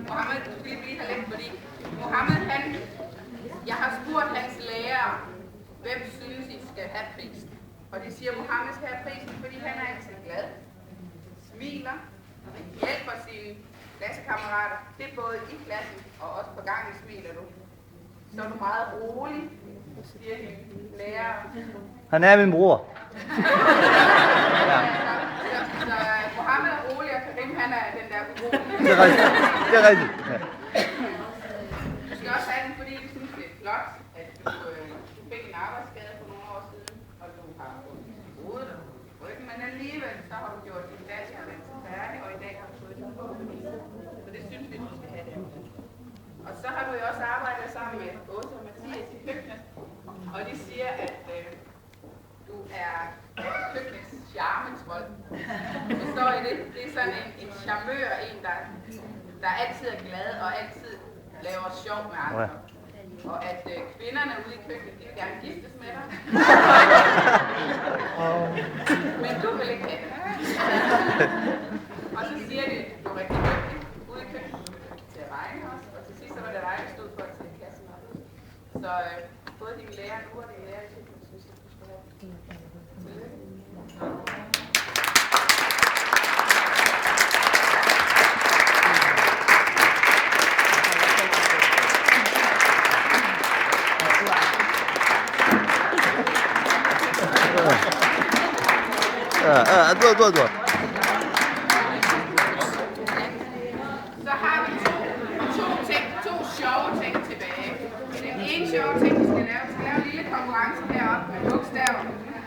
Mohammed, du skal lige have lidt, fordi Mohammed, jeg har spurgt hans lærere, hvem synes I skal have prisen? Og de siger, at Mohammed skal have prisen, fordi han er altid glad, smiler, hjælper sine klassekammerater. Det er både i klassen og også på gangen smiler du. Så er du meget rolig, siger de lærere. Han er min bror. Ja. Så Mohammed er rolig, og Karim han er den der urolige. Det er rigtigt. Det er rigtigt. Ja. Du skal også have den, fordi vi synes, det er flot, at du fik en arbejdsskade for nogle år siden, og du har fået hovedet og ryggen, men alligevel så har du gjort din bachelor færdig, og i dag har du fået din bogbevis. Så det synes vi, du skal have det. Og så har du jo også arbejdet sammen med Åse og Mathias i køkkenet, og de siger, at du er køkkenets charmetrol. Det står i det. Det er sådan en charmør, en der altid er glad og altid laver sjov med andre. Og at kvinderne ude i køkkenet, de vil gerne giftes med dig. Men du vil ikke have det. Og så siger de, at du er rigtig dygtig ude i køkkenet til at regne også. Og til sidst så var det dig, der stod for at tage kassen op. Så både dine lærer nu og dine lærer i køkkenet, synes jeg, du skal have.坐。